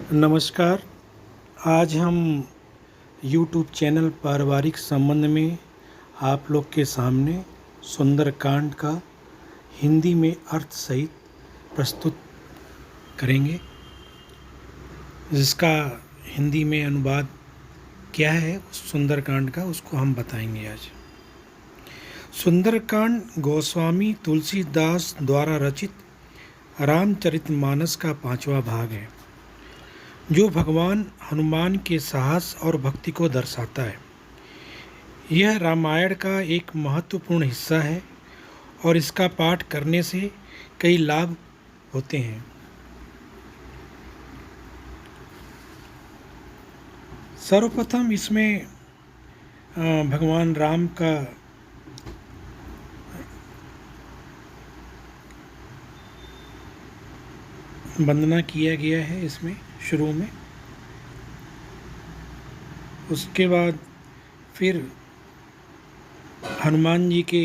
नमस्कार। आज हम यूट्यूब चैनल पारिवारिक संबंध में आप लोग के सामने सुंदरकांड का हिंदी में अर्थ सहित प्रस्तुत करेंगे, जिसका हिंदी में अनुवाद क्या है उस सुंदरकांड का, उसको हम बताएंगे आज। सुंदरकांड गोस्वामी तुलसीदास द्वारा रचित रामचरितमानस का 5वां भाग है, जो भगवान हनुमान के साहस और भक्ति को दर्शाता है। यह रामायण का एक महत्वपूर्ण हिस्सा है और इसका पाठ करने से कई लाभ होते हैं। सर्वप्रथम इसमें भगवान राम का वंदना किया गया है इसमें शुरू में। उसके बाद फिर हनुमान जी के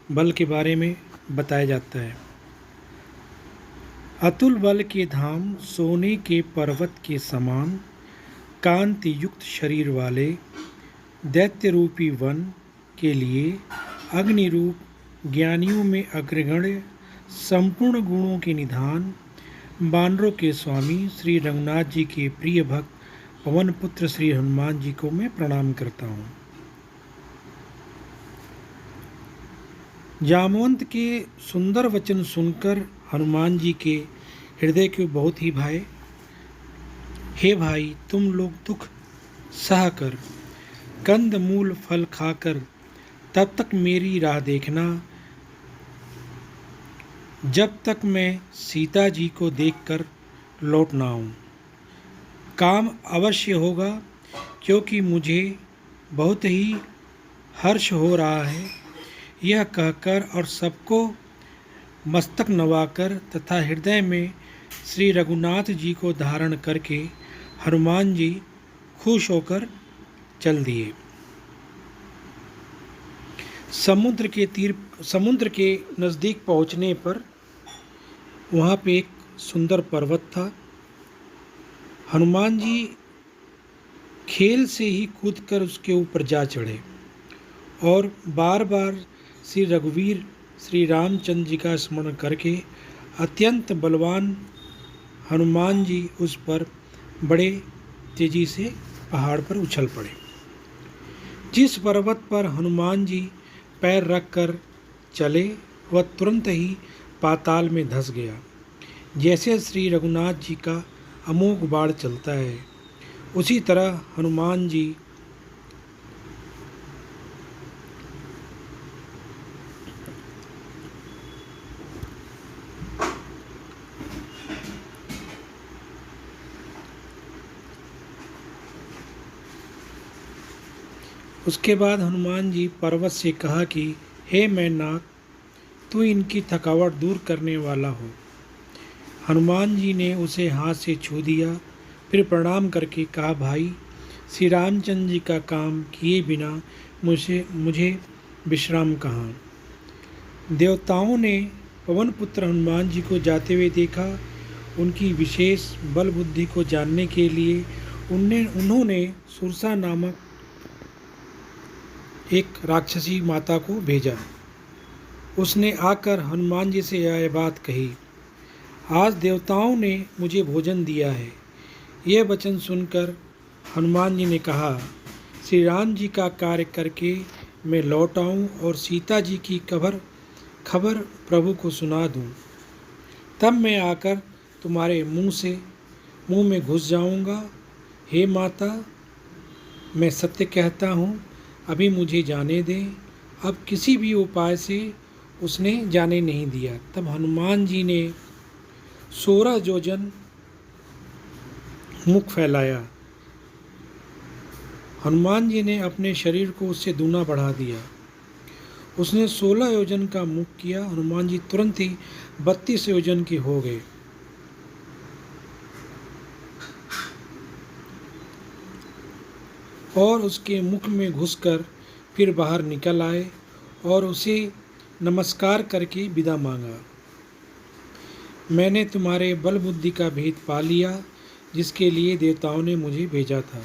बल के बारे में बताया जाता है। अतुल बल के धाम, सोने के पर्वत के समान, कांति युक्त शरीर वाले दैत्य रूपी वन के लिए अग्नि रूप, ज्ञानियों में अग्रगण्य, संपूर्ण गुणों के निधान, वानरों के स्वामी श्री रघुनाथ जी के प्रिय भक्त पवन पुत्र श्री हनुमान जी को मैं प्रणाम करता हूँ। जामवंत के सुंदर वचन सुनकर हनुमान जी के हृदय को बहुत ही भाए। हे भाई, तुम लोग दुख सह कर, कंद मूल फल खाकर तब तक मेरी राह देखना, जब तक मैं सीता जी को देखकर लौट ना आऊँ। काम अवश्य होगा, क्योंकि मुझे बहुत ही हर्ष हो रहा है। यह कहकर और सबको मस्तक नवाकर तथा हृदय में श्री रघुनाथ जी को धारण करके हनुमान जी खुश होकर चल दिए। समुद्र के नज़दीक पहुंचने पर वहाँ पे एक सुंदर पर्वत था। हनुमान जी खेल से ही कूदकर उसके ऊपर जा चढ़े और बार बार श्री रघुवीर श्री रामचंद्र जी का स्मरण करके अत्यंत बलवान हनुमान जी उस पर बड़े तेजी से पहाड़ पर उछल पड़े। जिस पर्वत पर हनुमान जी पैर रख कर चले, वह तुरंत ही पाताल में धंस गया। जैसे श्री रघुनाथ जी का अमोघ बाण चलता है, उसी तरह हनुमान जी उसके बाद हनुमान जी पर्वत से कहा कि हे मैनाक, तू इनकी थकावट दूर करने वाला हो। हनुमान जी ने उसे हाथ से छू दिया, फिर प्रणाम करके कहा, भाई, श्री रामचंद्र जी का काम किए बिना मुझे विश्राम कहाँ। देवताओं ने पवन पुत्र हनुमान जी को जाते हुए देखा। उनकी विशेष बल बुद्धि को जानने के लिए उन्होंने सुरसा नामक एक राक्षसी माता को भेजा। उसने आकर हनुमान जी से यह बात कही, आज देवताओं ने मुझे भोजन दिया है। यह वचन सुनकर हनुमान जी ने कहा, श्री राम जी का कार्य करके मैं लौट आऊँ और सीता जी की खबर प्रभु को सुना दूँ, तब मैं आकर तुम्हारे मुंह में घुस जाऊँगा। हे माता, मैं सत्य कहता हूँ, अभी मुझे जाने दें। अब किसी भी उपाय से उसने जाने नहीं दिया। तब हनुमान जी ने 16 योजन मुख फैलाया। हनुमान जी ने अपने शरीर को उससे दूना बढ़ा दिया। उसने 16 योजन का मुख किया। हनुमान जी तुरंत ही 32 योजन के हो गए। और उसके मुख में घुसकर फिर बाहर निकल आए और उसे नमस्कार करके विदा मांगा। मैंने तुम्हारे बल बुद्धि का भेद पा लिया। जिसके लिए देवताओं ने मुझे भेजा था।